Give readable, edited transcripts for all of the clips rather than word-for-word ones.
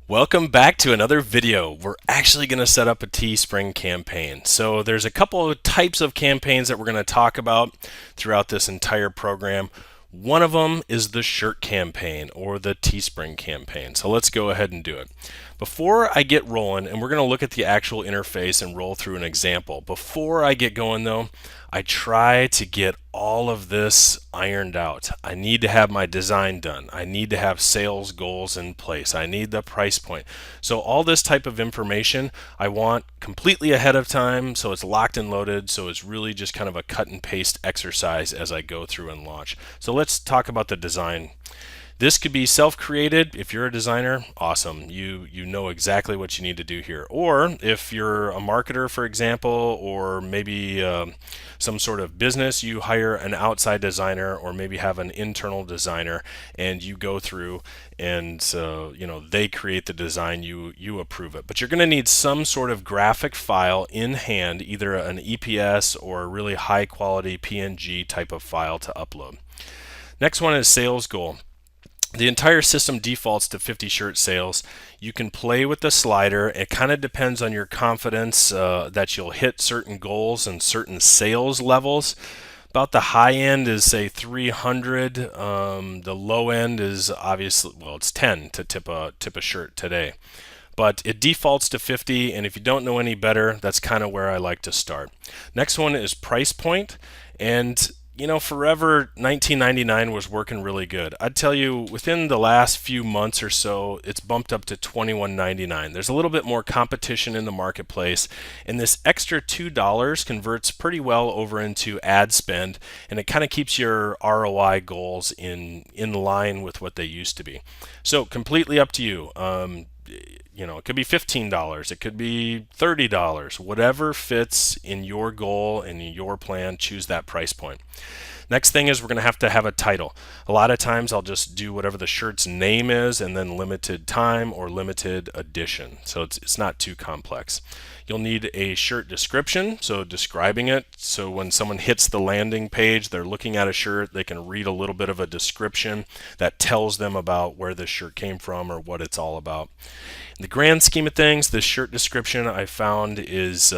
Welcome back to another video. We're actually going to set up a Teespring campaign. So there's a couple of types of campaigns that we're going to talk about throughout this entire program. One of them is the shirt campaign or the Teespring campaign. So let's go ahead and do it. Before I get rolling, and we're going to look at the actual interface and roll through an example. Before I get going though, I try to get all of this ironed out. I need to have my design done. I need to have sales goals in place. I need the price point. So all this type of information I want completely ahead of time so it's locked and loaded, so it's really just kind of a cut and paste exercise as I go through and launch. So let's talk about the design. This could be self-created. If you're a designer, awesome. You know exactly what you need to do here. Or if you're a marketer, for example, or maybe some sort of business, you hire an outside designer or maybe have an internal designer, and you go through and they create the design. You approve it. But you're going to need some sort of graphic file in hand, either an EPS or a really high quality PNG type of file to upload. Next one is sales goal. The entire system defaults to 50 shirt sales. You can play with the slider. It kind of depends on your confidence that you'll hit certain goals and certain sales levels. About the high end is say 300. The low end is obviously, well, it's 10 to tip a shirt today. But it defaults to 50, and if you don't know any better, that's kind of where I like to start. Next one is price point, and forever 1999 was working really good. I'd tell you within the last few months or so, it's bumped up to 21.99. There's a little bit more competition in the marketplace, and this extra $2 converts pretty well over into ad spend, and it kind of keeps your ROI goals in line with what they used to be. So completely up to you. It could be $15, it could be $30, whatever fits in your goal and in your plan, choose that price point. Next thing is we're going to have a title. A lot of times I'll just do whatever the shirt's name is and then limited time or limited edition. So it's not too complex. You'll need a shirt description, so describing it. So when someone hits the landing page, they're looking at a shirt, they can read a little bit of a description that tells them about where this shirt came from or what it's all about. In the grand scheme of things, this shirt description I found is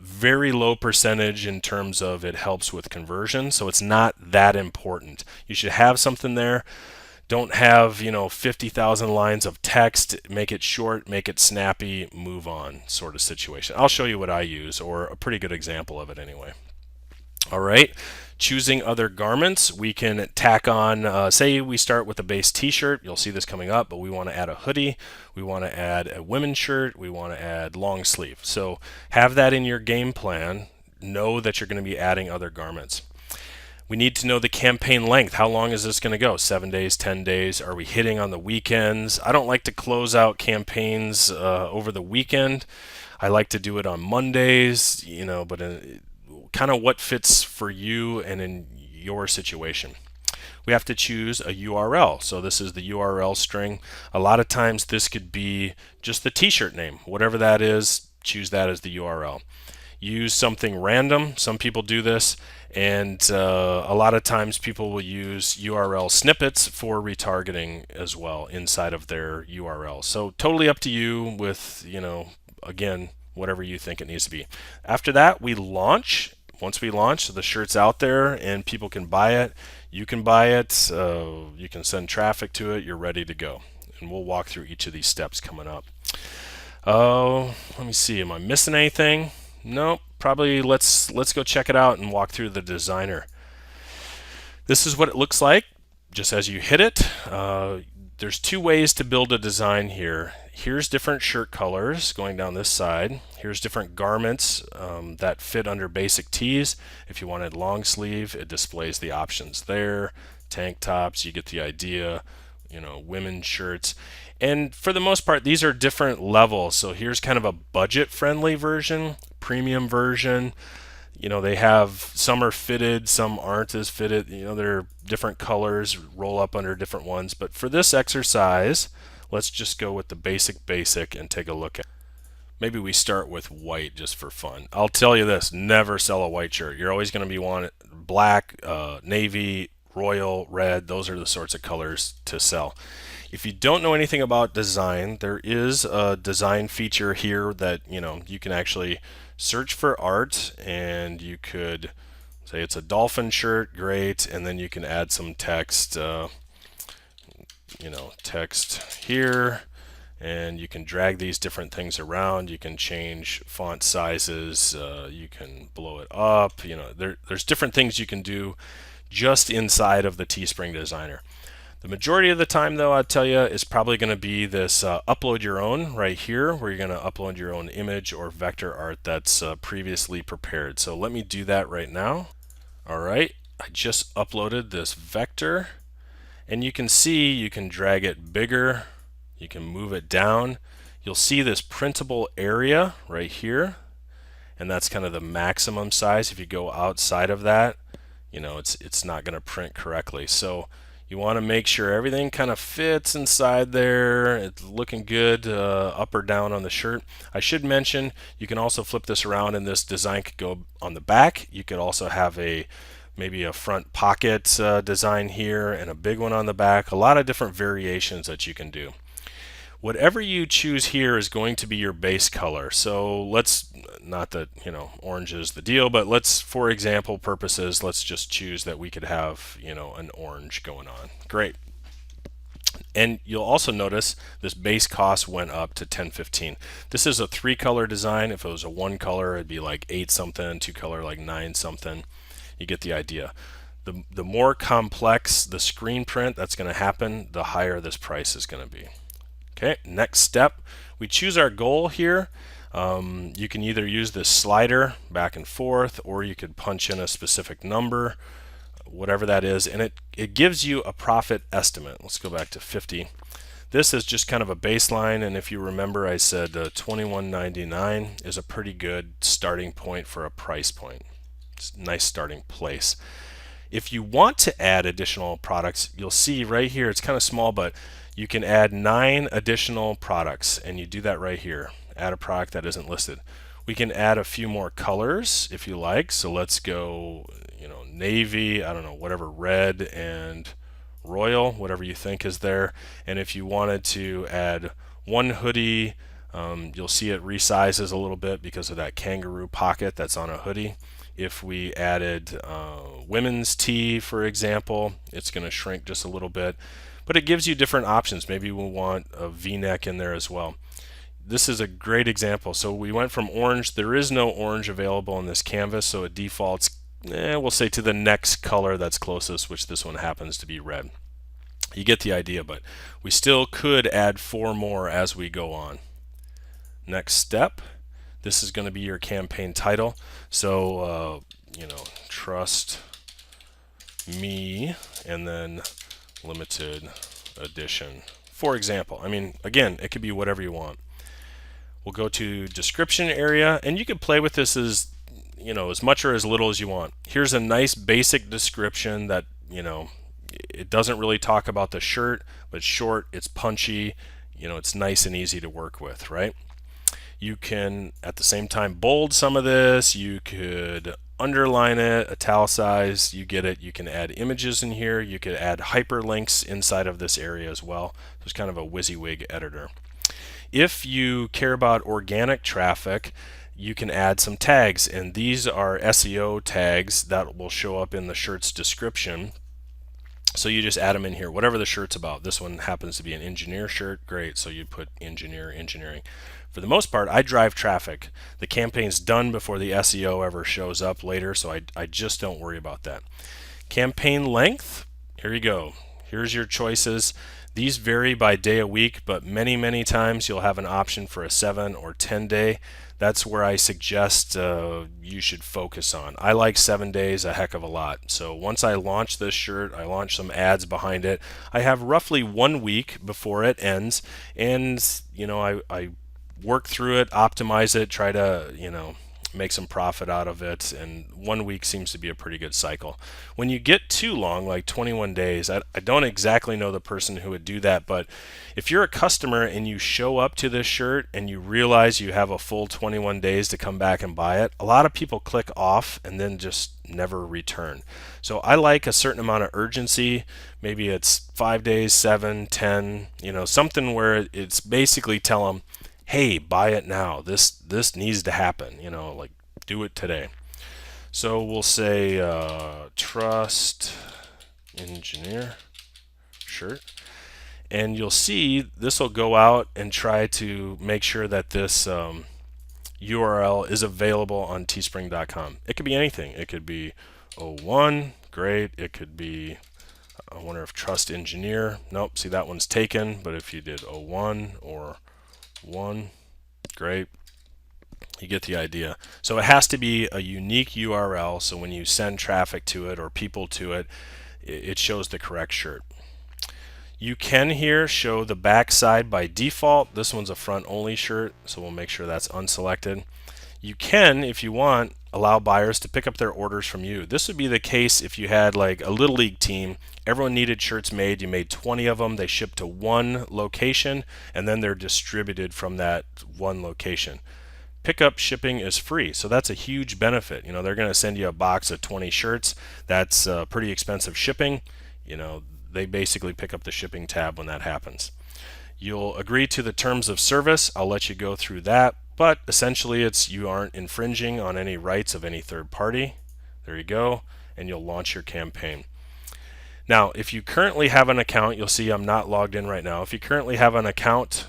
very low percentage in terms of it helps with conversion, so it's not that important. You should have something there. Don't have 50,000 lines of text. Make it short, make it snappy, move on sort of situation. I'll show you what I use, or a pretty good example of it anyway. All right, choosing other garments, we can tack on, say we start with a base t-shirt, you'll see this coming up, but we want to add a hoodie, we want to add a women's shirt, we want to add long sleeve. So have that in your game plan, know that you're going to be adding other garments. We need to know the campaign length. How long is this going to go? 7 days, 10 days? Are we hitting on the weekends? I don't like to close out campaigns over the weekend. I like to do it on Mondays, but kind of what fits for you and in your situation. We have to choose a URL. So this is the URL string. A lot of times this could be just the t-shirt name. Whatever that is, choose that as the URL. Use something random. Some people do this, and a lot of times people will use URL snippets for retargeting as well inside of their URL. So totally up to you with, again, whatever you think it needs to be. After that, we launch. Once we launch, so the shirt's out there and people can buy it, you can buy it, you can send traffic to it, you're ready to go. And we'll walk through each of these steps coming up. Oh, let me see, am I missing anything? No, probably let's go check it out and walk through the designer. This is what it looks like just as you hit it. There's two ways to build a design here. Here's different shirt colors going down this side. Here's different garments that fit under basic tees. If you wanted long sleeve, it displays the options there. Tank tops, you get the idea. Women's shirts. And for the most part, these are different levels. So here's kind of a budget-friendly version, premium version. They have, some are fitted, some aren't as fitted. They're different colors, roll up under different ones. But for this exercise, let's just go with the basic and take a look at it. Maybe we start with white just for fun. I'll tell you this, never sell a white shirt. You're always going to be wanting black, navy, royal, red, those are the sorts of colors to sell. If you don't know anything about design, there is a design feature here that you can actually search for art, and you could say it's a dolphin shirt, great, and then you can add some text, text here, and you can drag these different things around. You can change font sizes, you can blow it up. There's different things you can do just inside of the Teespring Designer. The majority of the time, though, I'll tell you, is probably going to be this upload your own right here, where you're going to upload your own image or vector art that's previously prepared. So let me do that right now. All right, I just uploaded this vector, and you can see you can drag it bigger, you can move it down. You'll see this printable area right here, and that's kind of the maximum size. If you go outside of that, it's not going to print correctly. So you want to make sure everything kind of fits inside there. It's looking good up or down on the shirt. I should mention you can also flip this around, and this design could go on the back. You could also have maybe a front pocket design here and a big one on the back. A lot of different variations that you can do. Whatever you choose here is going to be your base color. So let's, not that orange is the deal, but let's, for example purposes, let's just choose that we could have an orange going on. Great. And you'll also notice this base cost went up to $10.15. This is a 3-color design. If it was a 1-color, it'd be like 8 something, 2-color like 9 something. You get the idea. The more complex the screen print that's going to happen, the higher this price is going to be. Okay, next step, we choose our goal here. You can either use this slider back and forth, or you could punch in a specific number, whatever that is, and it gives you a profit estimate. Let's go back to 50. This is just kind of a baseline, and if you remember, I said $21.99 is a pretty good starting point for a price point. It's a nice starting place. If you want to add additional products, you'll see right here, it's kind of small, but you can add 9 additional products, and you do that right here. Add a product that isn't listed. We can add a few more colors if you like. So let's go, navy, I don't know, whatever, red and royal, whatever you think is there. And if you wanted to add one hoodie, you'll see it resizes a little bit because of that kangaroo pocket that's on a hoodie. If we added women's tee, for example, it's going to shrink just a little bit. But it gives you different options. Maybe we want a V-neck in there as well. This is a great example. So we went from orange. There is no orange available on this canvas, so it defaults, we'll say, to the next color that's closest, which this one happens to be red. You get the idea, but we still could add 4 more as we go on. Next step, this is going to be your campaign title. So, trust me, and then limited edition, for example. I mean, again, it could be whatever you want. We'll go to description area, and you can play with this as much or as little as you want. Here's a nice basic description that it doesn't really talk about the shirt, but it's short, it's punchy, it's nice and easy to work with, right? You can at the same time bold some of this. You could underline it, italicize, you get it. You can add images in here. You could add hyperlinks inside of this area as well. There's kind of a WYSIWYG editor. If you care about organic traffic, you can add some tags, and these are SEO tags that will show up in the shirt's description. So you just add them in here, whatever the shirt's about. This one happens to be an engineer shirt, great, so you put engineering. For the most part, I drive traffic. The campaign's done before the SEO ever shows up later, so I just don't worry about that. Campaign length, here you go. Here's your choices. These vary by day a week, but many times you'll have an option for a 7 or 10 day. That's where I suggest you should focus on. I like 7 days a heck of a lot. So once I launch this shirt, I launch some ads behind it. I have roughly 1 week before it ends, and I work through it, optimize it, try to make some profit out of it, and 1 week seems to be a pretty good cycle. When you get too long, like 21 days, I don't exactly know the person who would do that, but if you're a customer and you show up to this shirt and you realize you have a full 21 days to come back and buy it, a lot of people click off and then just never return. So I like a certain amount of urgency. Maybe it's 5 days, 7, 10, something where it's basically tell them, hey, buy it now. This needs to happen. Like do it today. So we'll say trust engineer shirt, and you'll see this will go out and try to make sure that this URL is available on teespring.com. It could be anything. It could be 01, great. It could be, I wonder if trust engineer. Nope, see that one's taken. But if you did 01 or 1, great. You get the idea. So it has to be a unique URL, so when you send traffic to it or people to it, it shows the correct shirt. You can here show the back side by default. This one's a front only shirt, so we'll make sure that's unselected. You can, if you want, allow buyers to pick up their orders from you. This would be the case if you had like a little league team. Everyone needed shirts made. You made 20 of them. They ship to one location, and then they're distributed from that one location. Pickup shipping is free, so that's a huge benefit. They're going to send you a box of 20 shirts. That's pretty expensive shipping. They basically pick up the shipping tab when that happens. You'll agree to the terms of service. I'll let you go through that, but essentially it's you aren't infringing on any rights of any third party. There you go, and you'll launch your campaign. Now, if you currently have an account, you'll see I'm not logged in right now. If you currently have an account,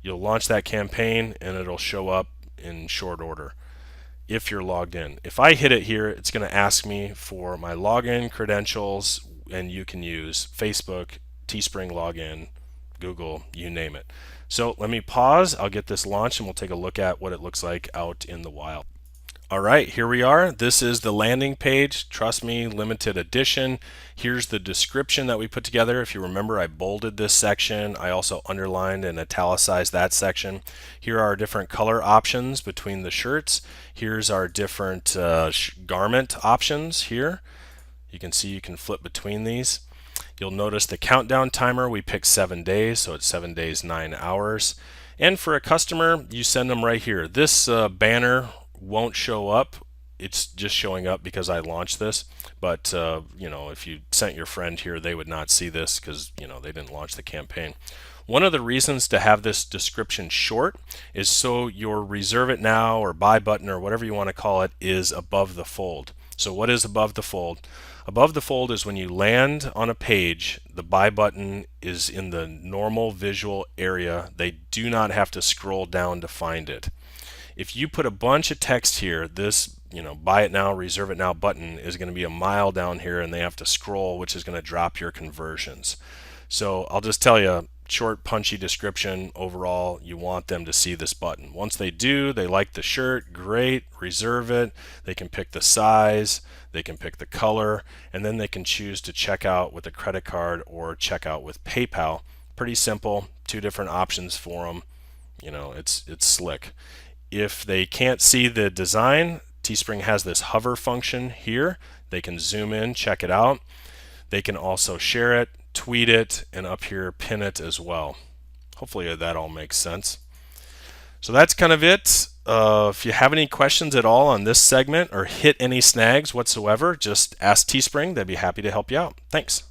you'll launch that campaign and it'll show up in short order if you're logged in. If I hit it here, it's going to ask me for my login credentials, and you can use Facebook, Teespring login, Google, you name it. So let me pause. I'll get this launched and we'll take a look at what it looks like out in the wild. All right, here we are. This is the landing page. Trust me, limited edition. Here's the description that we put together. If you remember, I bolded this section. I also underlined and italicized that section. Here are our different color options between the shirts. Here's our different garment options here. You can see you can flip between these. You'll notice the countdown timer. We picked 7 days, so it's 7 days, 9 hours. And for a customer, you send them right here. This banner won't show up. It's just showing up because I launched this. But if you sent your friend here, they would not see this because they didn't launch the campaign. One of the reasons to have this description short is so your reserve it now or buy button or whatever you want to call it is above the fold. So what is above the fold? Above the fold is when you land on a page, the buy button is in the normal visual area. They do not have to scroll down to find it. If you put a bunch of text here, this buy it now, reserve it now button is going to be a mile down here, and they have to scroll, which is going to drop your conversions. So I'll just tell you, short punchy description. Overall, you want them to see this button. Once they do, they like the shirt, great, reserve it. They can pick the size, they can pick the color, and then they can choose to check out with a credit card or check out with PayPal. Pretty simple, 2 different options for them. It's slick. If they can't see the design, Teespring has this hover function here. They can zoom in, check it out. They can also share it, tweet it, and up here pin it as well. Hopefully that all makes sense. So that's kind of it. If you have any questions at all on this segment or hit any snags whatsoever, just ask Teespring. They'd be happy to help you out. Thanks.